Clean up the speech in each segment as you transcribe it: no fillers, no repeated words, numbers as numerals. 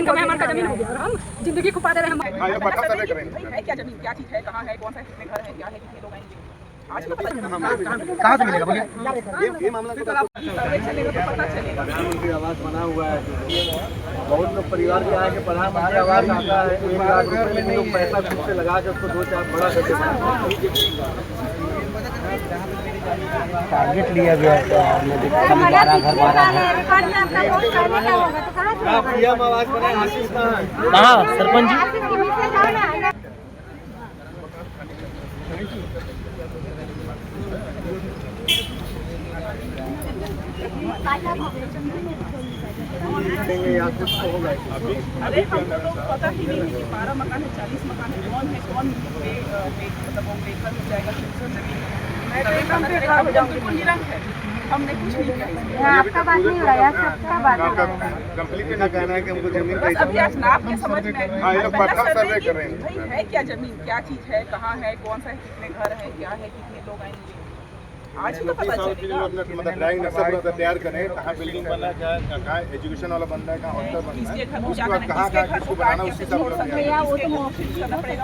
मेहमान का जमीन हो गया और हम जिंदगी खुपा दे रहे हैं। है क्या जमीन, क्या चीज है, कहाँ है, कौन सा कितने घर है, क्या है, कितने लोग आएंगे, आज तो पता कहाँ से मिलेगा बोलिए? ये मामला तो सर्वे चलेगा तो पता चलेगा। प्रधानमंत्री आवास बना हुआ है, बहुत लोग परिवार के आए कि प्रधानमंत्री आवास आता है, 1 लाख रुपए में लोग पैसा खुद से लगा के उसको 2-4 बड़ा करके टारगेट लिया गया है। 12 घर 12 है। पीएम आवास बना, आशीष कहाँ है? कहाँ सरपंच जी? या कुछ तो होगा। अरे हमको लोग पता ही नहीं है कि 12 मकान है, 40 मकान है, कौन मतलब वो बेघर हो जाएगा, बिल्कुल निरंक है, हमने कुछ नहीं किया। आपका बात नहीं हो रहा है, सबका बात हो रहा है। कंप्लीट का कहना है कि हमको जमीन बस अभी आज नाप के समझ में सर्वे कर रहे हैं भाई है क्या जमीन, क्या चीज है, कहाँ है, कौन सा है, कितने घर है, क्या है, कितने लोग आएंगे, आज तो पता चलेगा। मतलब ड्राइंग नक्शा तैयार करें, कहाँ बिल्डिंग बनना है, कहाँ एजुकेशन वाला बनना है, कहाँ हॉस्टल बनना है, उसके बाद कहाँ किसको बनाना है, उसी हिसाब से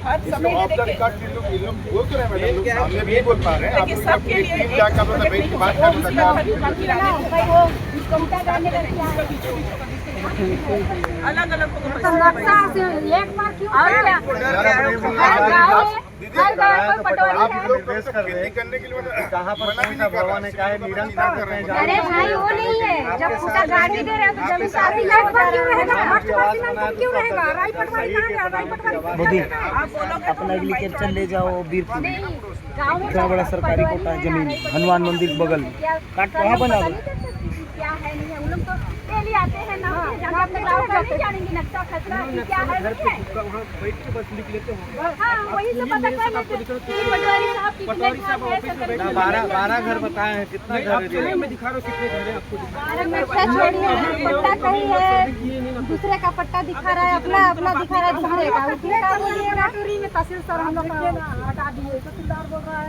हर समय ऑफ द रिकॉर्ड ये लोग बोल तो रहे हैं मैडम, लोग सामने भी बोल पा रहे हैं, आप सबके लिए क्या क्या मतलब बैठ के बात कर सकते अलग अलग करने के लिए कहाँ पर भवन है, क्या है, निरंतर कर रहे हैं। अरे भाई वो नहीं है, जब खुदा गाड़ी दे रहे हो तो जमीन सारी लाइट पर क्यों रहेगा, क्यों रहेगा, राई पटवारी कहाँ गया, राई पटवारी मोदी अपना एग्रीकल्चर ले जाओ बीरपुर में, इतना बड़ा सरकारी कोटा है जमीन, हनुमान मंदिर के बगल में, काट वहाँ बना दो। क्या है नहीं है, उन लोग तो डेली आते हैं ना, नहीं जानेंगे नक्शा खतरा क्या है, हाँ वही तो पता कर लेते हैं। पटवारी साहब कितने घर है, 12 घर बताए हैं, कितना घर है में दिखा रहे हो, कितने घर है आपको? पट्टा कहीं है, दूसरे का पट्टा दिखा रहा है, अपना दिखा रहा है दूसरे का, उसने का बोलिएगा में तहसील सर हम लोग हटा दिए, तहसीलदार बोल रहा है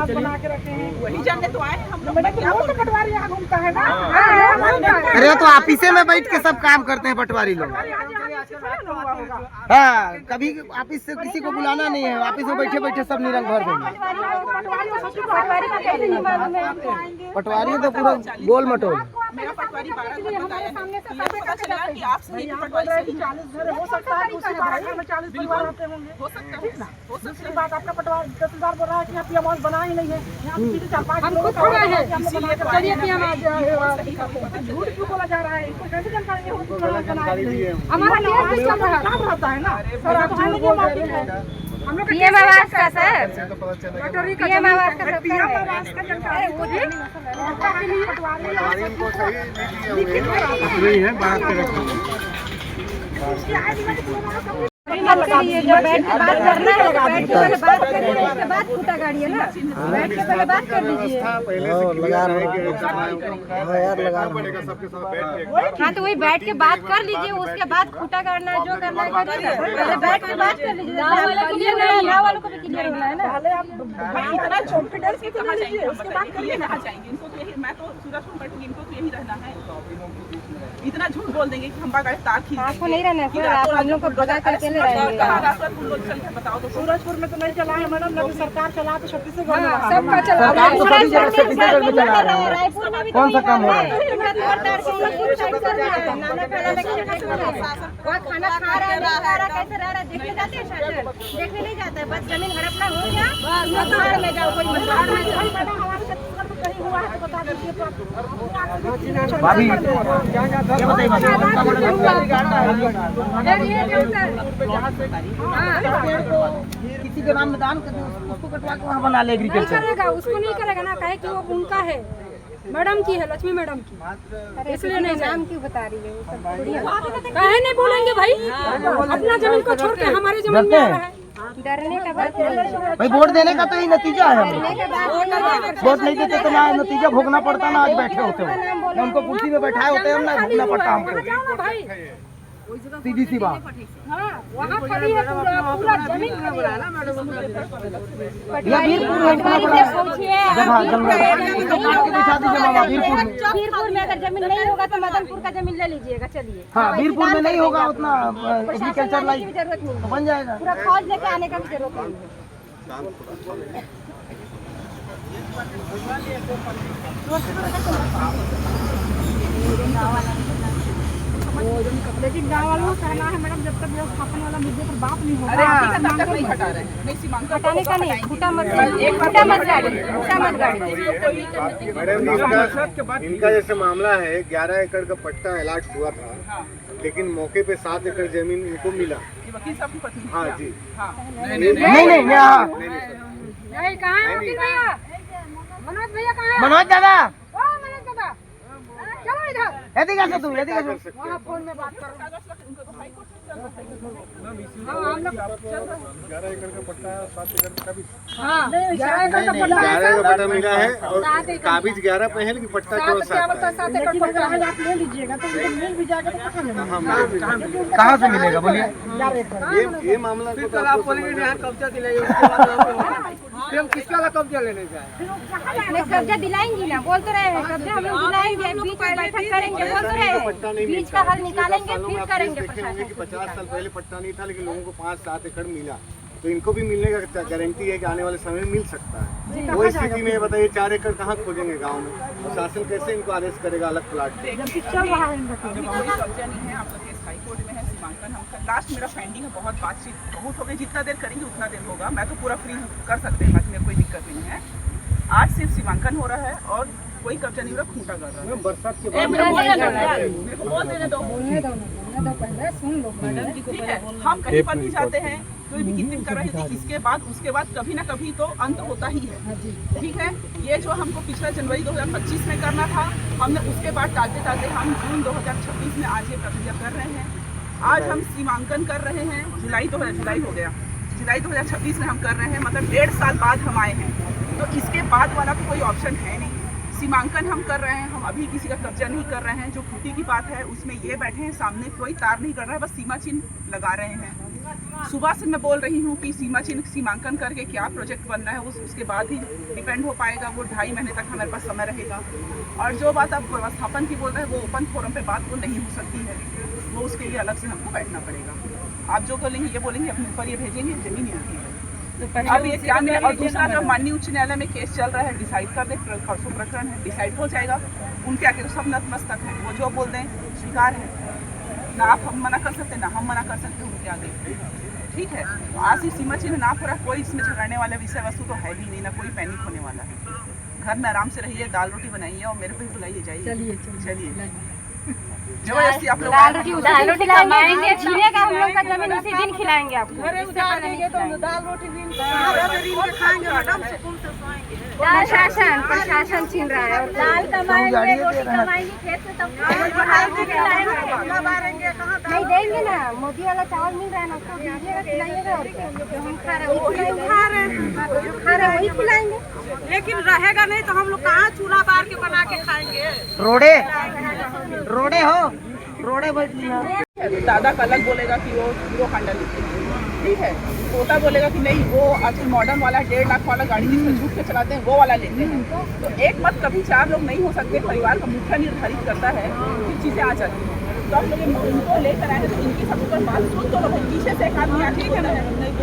बना के रखे हैं, वही जानने तो आए हम लोग। पटवारी यहाँ घूमता है ना, अरे तो ऑफिसे में बैठ के सब काम करते हैं पटवारी लोग। हाँ, कभी ऑफिस से किसी को बुलाना नहीं है, ऑफिस में बैठे बैठे सब निरंक भर देंगे। पटवारी तो पूरा गोल मटोल। मेरा पटवारी 12 घर बताया है, पता चला कि आप सही पटवारी सही 40 घर हो सकता है, उसी 12 घर में 40 परिवार होते होंगे, हो सकता है। दूसरी बात आपका पटवारी तहसीलदार बोल रहा है कि यहाँ पीएम आवास बना ही नहीं है, यहाँ 4-5 लोग खड़ा है, चलिए पीएम आवास झूठ क्यों बोला जा रहा है, इसको कैसे जानकारी है, हमारा केस भी चल रहा है, काम रहता है ना सर, आप झूठ बोल रहे हैं। हम लोग पीएम आवास का सर, पीएम आवास का जानकारी को सही नहीं है, बात करें जब बैठ के बात करना है, बैठ के पहले बात करिए, उसके बाद फूटा गाड़ी है ना, बैठ के पहले बात कर लीजिए। लगा यार लगा हाँ तो वही बैठ के बात कर लीजिए, उसके बाद खूटा करना है, जो करना है करिए, पहले बैठ के बात कर लीजिए। गाँव वालों को भी क्लियर होना है ना। इतना छोट के डर से कहाँ जाएंगे, उसके बाद करिए कहाँ जाएंगे, इनको तो यही, मैं तो सूरजपुर बैठूंगी, इनको तो यही रहना है। इतना झूठ बोल देंगे कि हम बागायत तार खींच देंगे, आपको नहीं रहना है सर, आप हम लोग को बगा करके ले रहेंगे। बताओ तो सूरजपुर में तो नहीं चला है मैडम, लेकिन सरकार चला तो छत्तीसगढ़ में सबका चला, रायपुर में भी कौन सा काम हो रहा है? खाना खा रहा है, नहीं खा रहा, कैसे रह रहा है, देखने जाते हैं शासन, देखने नहीं जाता है, बस जमीन हड़पना हो गया, बाहर में जाओ, कोई भाभी किसी के नाम में दान कर उसको कटवा के वहाँ बना ले एग्रीकल्चर, उसको नहीं करेगा ना, कहे कि वो उनका है, मैडम की है, लक्ष्मी मैडम की, इसलिए नहीं नाम क्यों बता रही है, कहे नहीं बोलेंगे भाई, अपना जमीन को छोड़ के हमारे जमीन में आ रहा है। डरने का बात भाई, वोट देने का तो यही नतीजा है, वोट नहीं देते तो ना नतीजा भोगना पड़ता, ना आज बैठे होते हो, ना उनको कुर्सी में बैठाए होते हैं, ना भोगना पड़ता हमको। सीधी सी बात। हाँ वहाँ खड़ी है पूरा जमीन खड़ी है। या वीरपुर है इतना बड़ा जगह जंगल बिठा दीजिए मामा वीरपुर में। वीरपुर में अगर जमीन नहीं होगा तो मदनपुर का जमीन ले लीजिएगा, चलिए। हाँ वीरपुर में नहीं होगा उतना एग्रीकल्चर लाइफ की जरूरत नहीं तो बन जाएगा। पूरा फौज लेके आने का भी जरूरत नहीं है। लेकिन गाँव वालों को कहना है मैडम, जब तक व्यवस्थापन वाला मुद्दे पर बात नहीं होगा नहीं हटा रहे हैं, नहीं सीमांकन हटाने का नहीं, फूटा मत गाड़ी। मैडम इनका जैसे मामला है 11 एकड़ का पट्टा अलॉट हुआ था, लेकिन मौके पे 7 एकड़ जमीन इनको मिला। वकील साहब की पत्नी। हाँ जी। नहीं यहाँ नहीं कहाँ है वकील भैया? मनोज भैया कहाँ है? मनोज दादा ओ मनोज दादा चलो इधर। यदि कैसे तू यदि कैसे वहाँ फोन में बात करो। हाँ हम लोग 11 एकड़ का पट्टा 7 एकड़ का काबिज। हाँ 11 एकड़ का पट्टा 11 का पट्टा मिला है और काबिज 11 पे है, लेकिन पट्टा केवल 7 है। 7 एकड़ पट्टा है, आप ले लीजिएगा तो मिल भी जाएगा तो कहाँ मिलेगा? कहाँ से मिलेगा बोलिए? ये मामला तो आप बोलेंगे यहाँ कब्जा दिलाइए, हम किसका कब्जा लेने जाए? नहीं कब्जा दिलाएंगी ना, बोल तो रहे हैं कब्जा हम लोग दिलाएंगे, बीच में बैठक करेंगे, बोल तो रहे हैं बीच का हल निकालेंगे, फिर करेंगे देखे होंगे कि प्रशासन। 50 साल पहले पट्टा नहीं था, लेकिन लोगों को 5-7 एकड़ मिला, तो इनको भी मिलने का गारंटी है कि आने वाले समय में मिल सकता है। वो स्थिति में बताइए 4 एकड़ कहाँ खोजेंगे गाँव में? प्रशासन कैसे इनको आदेश करेगा अलग प्लाट? चल रहा है इनका काम। जब कोई कब्जा नहीं है, आपका केस हाई कोर्ट में है, सीमांकन हम लास्ट मेरा पेंडिंग है, बहुत बातचीत बहुत हो गई, जितना देर करेंगे उतना देर होगा, मैं तो पूरा फ्री कर सकते हैं, बाकी में कोई दिक्कत नहीं है। आज सिर्फ सीमांकन हो रहा है और कोई कब्जा नहीं हो रहा, खूंटा कर रहा है। बरसात के मेरे को बोल देने दो पहले सुन लो मैडम। ठीक है, हम कहीं पर भी जाते हैं, कोई भी कितनी कर रही थी, इसके बाद उसके बाद कभी ना कभी तो अंत होता ही है। ठीक है, ये जो हमको पिछला जनवरी 2025 में करना था, हमने उसके बाद टालते टालते हम जून 2026 में आज ये प्रक्रिया कर रहे हैं। आज हम सीमांकन कर रहे हैं, जुलाई हो गया, जुलाई 2026 में हम कर रहे हैं, मतलब 1.5 साल बाद हम आए हैं। तो इसके बाद वाला तो कोई ऑप्शन है नहीं। सीमांकन हम कर रहे हैं, हम अभी किसी का कब्जा नहीं कर रहे हैं। जो खूंटी की बात है उसमें ये बैठे हैं, सामने कोई तार नहीं कर रहा है, बस सीमा चिन्ह लगा रहे हैं। सुबह से मैं बोल रही हूँ कि सीमा चिन्ह सीमांकन करके क्या प्रोजेक्ट बनना है उसके बाद ही डिपेंड हो पाएगा। वो 2.5 महीने तक हमारे पास समय रहेगा। और जो बात आप व्यवस्थापन की बोल रहे हैं वो ओपन फोरम पे बात वो नहीं हो सकती है, वो उसके लिए अलग से हमको बैठना पड़ेगा। आप जो बोलेंगे ये बोलेंगे, अपने ऊपर ये भेजेंगे, जमीन यहाँ की है। अब ये क्या मिला? और दूसरा जो माननीय उच्च न्यायालय में केस चल रहा है, डिसाइड कर दे, परसों प्रकरण है, डिसाइड हो जाएगा। उनके आगे तो सब नतमस्तक है, वो जो बोल दें स्वीकार है, ना आप हम मना कर सकते ना हम मना कर सकते उनके आगे। ठीक है, तो आज ही सीमा चिन्ह ना पूरा, कोई इसमें झगड़ने वाला विषय वस्तु तो है ही नहीं, ना कोई पैनिक होने वाला है। घर में आराम से रहिए, दाल रोटी बनाइए और मेरे पे बुलाइए, जाइए। चलिए जबरदस्ती आप लोग दाल रोटी खिलाएंगे, छिलेगा हम लोग का जमीन उसी दिन खिलाएंगे आपको। प्रशासन छीन रहा है, दाल कमाएंगे, रोटी कमाएंगे, खेत में तब नहीं देंगे ना। मोदी वाला चावल मिल रहा है ना, उसको दीजिएगा, खिलाइएगा। और क्या जो हम खा रहे हैं वही खिलाएंगे। लेकिन रहेगा नहीं तो हम लोग कहाँ चूल्हा बार के बना के खाएंगे? रोडे हो रोडे बैठ दादा का अलग बोलेगा कि वो हीरो होंडा लेते हैं, ठीक है। पोता बोलेगा कि नहीं वो आजकल मॉडर्न वाला 1.5 लाख वाला गाड़ी जिसमें झूठ के चलाते हैं वो वाला लेते हैं। तो एक मत कभी 4 लोग नहीं हो सकते, परिवार का मुखिया निर्धारित करता है, फिर चीज़ें आ जाती हैं। तो आप लोग इनको लेकर आए तो इनकी सबसे बड़ी बात सुन तो लोग, पीछे से एक आदमी ठीक है ना,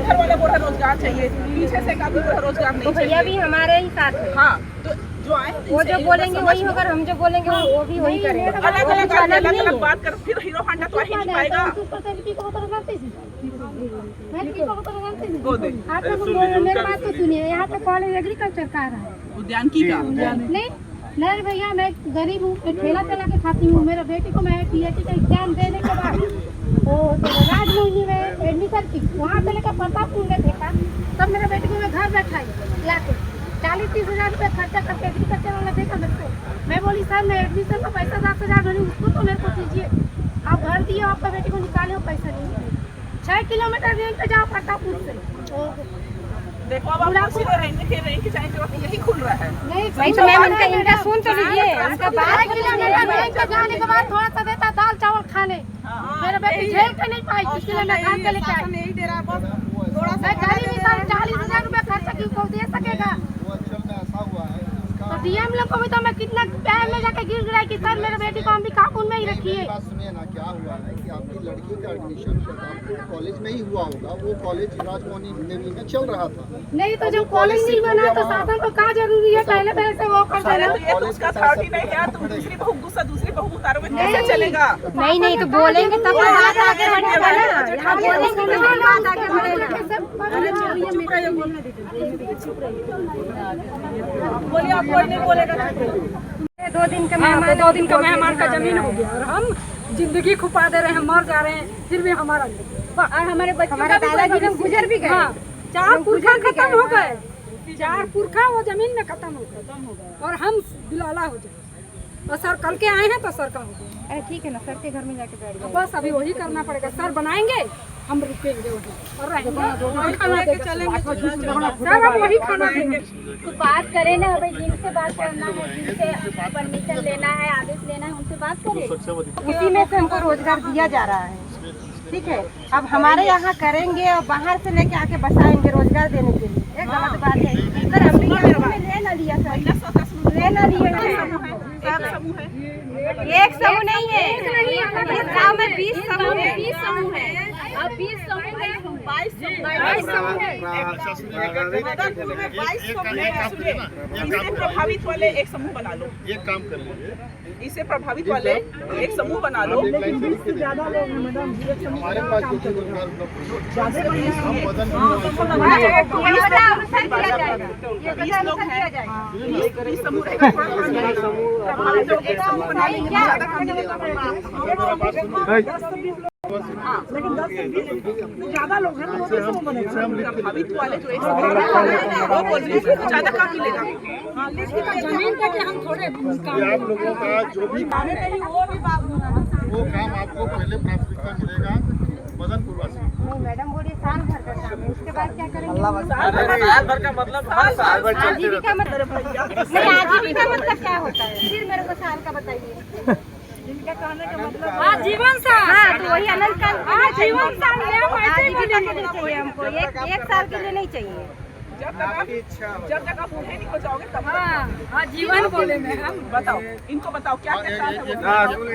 इधर वाले बोल रहे रोजगार चाहिए, पीछे से एक आदमी बोल रहा रोजगार नहीं चाहिए। भैया भी हमारे ही साथ है। हाँ, तो जो आए वो जो बोलेंगे वही होगा, हम जो बोलेंगे वो भी वही करेंगे। अलग अलग बात कर, फिर हीरो होंडा तो ही नहीं पाएगा। मेरी बात तो सुनिए, यहाँ पे कॉलेज एग्रीकल्चर का रहा है, उद्यानिकी का नहीं भैया, मैं गरीब हूँ, मैं ठेला चला के खाती हूँ। मेरे बेटी को मैं PhD का एग्जाम देने के बाद राजमोहिनी में एडमिशन की, वहाँ से लेकर प्रतापपुर में देखा, तब मेरे बेटी को मैं घर बैठाई ला के 40-30 हज़ार रुपये खर्चा करके एग्रीकल्चर वाला देखा मेरे को। मैं बोली सर मैं एडमिशन का पैसा 10,000 भरी, उसको तो मेरे को दीजिए। आप घर दिए, आपका बेटी को निकाले, पैसा नहीं है। 6 किलोमीटर रेंज पे जाओ प्रतापपुर से। देखो अब आप कुर्सी पे रहेंगे, फिर रहेंगे, चाहे जो यही खुल रहा है। नहीं तो मैम इनका सुन तो लीजिए, उनका 12 किलोमीटर रेंज पे जाने के बाद थोड़ा सा देता दाल चावल खाने। मेरे जाके झेल के नहीं पाई, इसलिए मैं घर के लेके आई। यही दे रहा है बस थोड़ा सा मैं गरीब इंसान 40,000 रुपए खर्च की को दे सकेगा। तो डीएम लोग को भी तो मैं कितना पैर में जाके गिर गिरा कि सर मेरे बेटी को हम भी काबू में ही रखिए। बात सुनिए ना, क्या हुआ है कि आपकी लड़की का एडमिशन कॉलेज में ही हुआ होगा, वो कॉलेज राजमोहनी देवी में चल रहा था। नहीं तो जब कॉलेज नहीं बना तो शासन को क्या जरूरी है, पहले पहले से वो कर देना। ये तो उसका अथॉरिटी नहीं है, तुम दूसरी बहू उतारोगे कैसे चलेगा? नहीं तो बोलेंगे तब तो बात आगे बढ़ेगा ना, यहाँ बोलेंगे तो बात आगे बढ़ेगा। बोलिए आप कोई नहीं बोलेगा। 2 दिन का मेहमान, 2 दिन का मेहमान का जमीन हो गया और हम जिंदगी खुपा दे रहे हैं, मर जा रहे हैं, फिर भी हमारा और हमारे बच्चों का दादाजी लोग गुजर भी गए। हाँ, 4 पुरखा खत्म हो गए, 4 पुरखा वो जमीन में खत्म हो गए और हम बिलाला हो जाए। और सर कल के आए हैं तो सर का हो गया। अरे ठीक है ना, सर के घर में जाके बैठ जाओ। बस अभी वही करना पड़ेगा, सर बनाएंगे हम रुकेंगे वही और रहेंगे, वही खाना देके चलेंगे सर, हम वही खाना देंगे। तो बात करें ना भाई, जिनसे बात करना है, जिनसे परमिशन लेना है, आदेश लेना है, उनसे बात करें। उसी में से हमको रोजगार दिया जा रहा है, ठीक है। अब हमारे यहाँ करेंगे और बाहर से लेके आके बसाएंगे रोजगार देने के लिए, एक गलत बात है सर। हम भी ले ना लिया सर, ले ना लिए एक समूह नहीं है, इस गाँव में 20 समूह है। 20 समूह है, अब 20 समूह है, 22 समूह है। मदनपुर में 22 समूह है। इससे प्रभावित वाले एक समूह बना लो, ये काम कर लीजिए, इससे प्रभावित वाले एक समूह बना लो। ज्यादा लोग हैं मैडम, हमारे पास जो रोजगार लेकिन 10 से 20 ज्यादा लोग हैं तो वो प्रभावित वाले जो एक वो बोलिए ज्यादा काम मिलेगा। जमीन का हम थोड़े आप लोगों का जो भी वो काम आपको पहले प्राथमिकता मिलेगा मदनपुर वासी। नहीं मैडम, वो साल भर का काम है, उसके बाद क्या करेंगे? साल भर का मतलब साल भर चलते रहता है। नहीं, आजीविका मतलब क्या होता है? फिर मेरे को साल का बताइए। इनका कहने का मतलब जीवन साल। हाँ, तो वही अनंत काल। जीवन साल आजीविका के लिए चाहिए हमको, एक साल के लिए नहीं चाहिए। जब तक आप बूढ़े नहीं हो जाओगे तब हाँ, जीवन बोले में हम। बताओ, इनको बताओ क्या क्या है वो।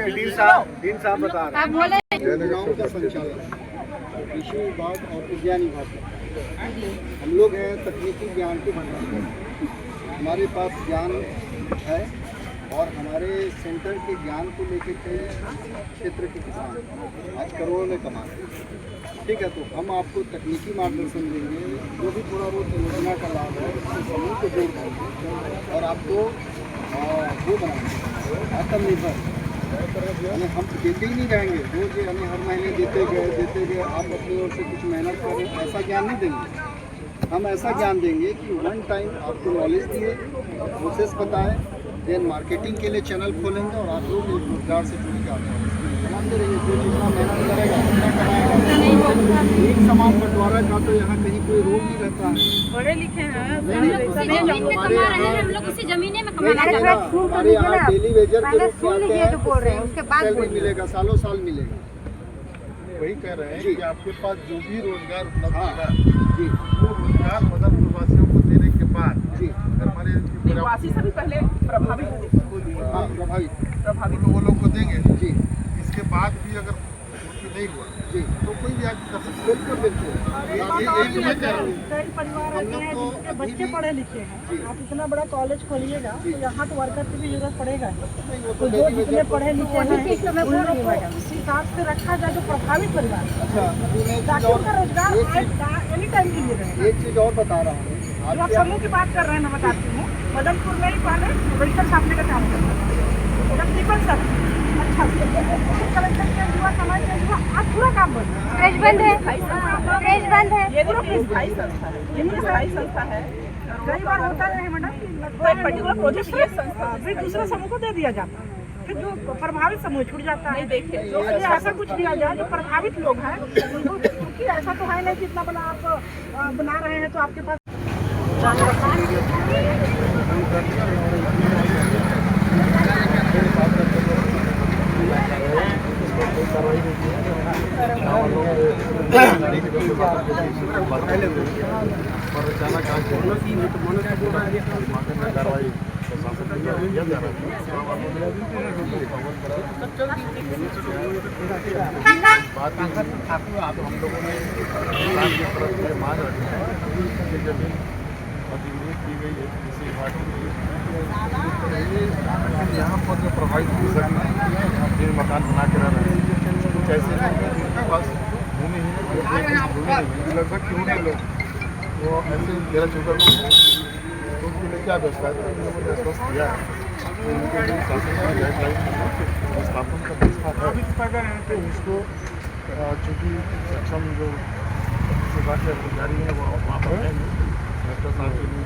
डीन साहब बता रहे हैं। आप बोले जनगांव का संचालन कृषि विभाग और विज्ञान विभाग का। हम लोग हैं तकनीकी ज्ञान के भंडार, हमारे पास ज्ञान है और हमारे सेंटर के ज्ञान को लेकर कई क्षेत्र के किसान आज करोड़ों में कमा रहे हैं, ठीक है। तो हम आपको तकनीकी मार्गदर्शन देंगे, जो भी थोड़ा बहुत योजना का लाभ है उससे समूह को जोड़ देंगे और आपको वो बनाएंगे आत्मनिर्भर। यानी हम देते ही नहीं रहेंगे, रोज हमें हर महीने देते गए आप अपनी ओर से कुछ मेहनत करें, ऐसा ज्ञान नहीं देंगे। हम ऐसा ज्ञान देंगे कि 1 टाइम आपको नॉलेज दिए, प्रोसेस बताएं, देन मार्केटिंग के लिए चैनल खोलेंगे और आप लोग रोजगार से जुड़ के आते हैं बनाते रहिए। जो जितना मेहनत करेगा उतना कमाएगा। एक समान बंटवारा का तो यहाँ कहीं कोई रोक नहीं रहता है। पढ़े लिखे हैं, हम लोग उसी जमीने में कमा रहे हैं। हमारे यहाँ डेली वेजर के लोग सुन लीजिए जो बोल रहे हैं, उसके बाद सैलरी मिलेगा, सालों साल मिलेगा। वही कह रहे हैं कि आपके पास जो भी रोजगार उपलब्ध होगा जी, वो रोजगार मदनपुर वासियों को देने के बाद जी अगर हमारे निवासी से भी पहले प्रभावित प्रभावित वो लोग को देंगे जी। इसके बाद भी अगर कुछ नहीं हुआ जी तो कोई भी आगे कर सकते। बिल्कुल कई परिवार ऐसे हैं जिनके बच्चे पढ़े लिखे हैं। आप इतना बड़ा कॉलेज खोलिएगा तो यहाँ तो वर्कर की भी जरूरत पड़ेगा। तो जो जितने पढ़े लिखे हैं उन लोग को इस हिसाब से रखा जाए जो प्रभावित परिवार, ताकि उनका रोजगार एनी टाइम के लिए रहे। एक चीज़ और बता रहा हूँ, जो आप समूह की बात कर रहे हैं, मैं बताती हूँ। मदनपुर में ही पहले वेहिकल छापने का काम करता था, टिफिन सर अच्छा कलेक्टर चेंज हुआ, समय चेंज हुआ, आज पूरा काम बंद है। फ्रेश बंद है, फ्रेश बंद है। ये देखिए स्थायी संस्था है, ये स्थायी संस्था है। कई बार होता है मैडम, कोई पर्टिकुलर प्रोजेक्ट ये संस्था फिर दूसरे समूह को दे दिया जाता है, फिर जो प्रभावित समूह छूट जाता है। देखिए जो ऐसा कुछ दिया जाए जो प्रभावित लोग हैं उनको, क्योंकि ऐसा तो है नहीं कि इतना बड़ा आप बना रहे हैं तो आपके पास कार्रवाई पर अचानक आज कार्रवाई प्रशासन द्वारा किया जा रहा है। बात हम लोगों ने सरकार की तरफ से मांग रखी है कि जमीन अधिग्रहित की गई है किसी विभाग की। यहाँ पर जो प्रभावित जिन मकान बना के रह रहे हैं कुछ ऐसे लोग हैं जिनके पास भूमि है, लगभग क्यों नहीं लोग वो ऐसे 13-14 तो उनके लिए क्या व्यवस्था है, तो इन लोगों ने आश्वस्त किया है तो उनके लिए शासन की गाइडलाइन स्थापन का व्यवस्था है। तो उसको चूँकि सक्षम जो विभाग के अधिकारी हैं वो वहाँ पर रहेंगे कलेक्टर साहब के लिए,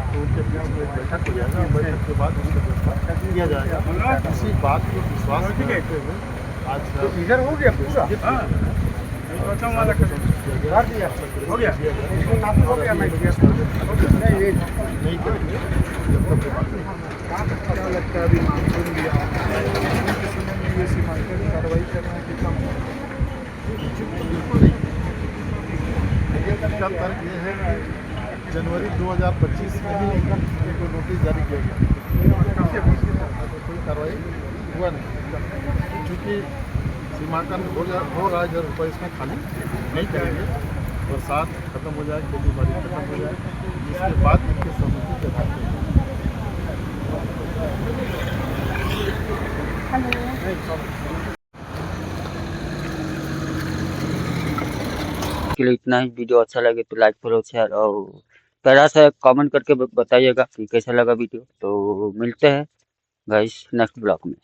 तो उनके बीच में एक बैठक हो जाएगा। बैठक के बाद उसका व्यवस्था किया जाएगा। इसी बात को विश्वास करते हुए आज इधर हो गया पूरा हो गया नहीं करेंगे जब तक क्या लगता है अभी मानसून लिया ये सीमांकन कार्रवाई करना कि कम इसका तर्क ये है कि जनवरी 2025 में ही एक नोटिस जारी किया गया, कोई कार्रवाई हुआ नहीं क्योंकि सीमांकन हो रहा है। 1000 रुपये इसमें खाली नहीं करेंगे, बरसात खत्म हो जाए, खेती बाड़ी खत्म हो जाए, इसके बाद इनके सहमति के आधार के लिए इतना ही। वीडियो अच्छा लगे तो लाइक फॉलो शेयर और प्यारा सा कमेंट करके बताइएगा कि कैसा लगा वीडियो। तो मिलते हैं गाइस नेक्स्ट ब्लॉग में।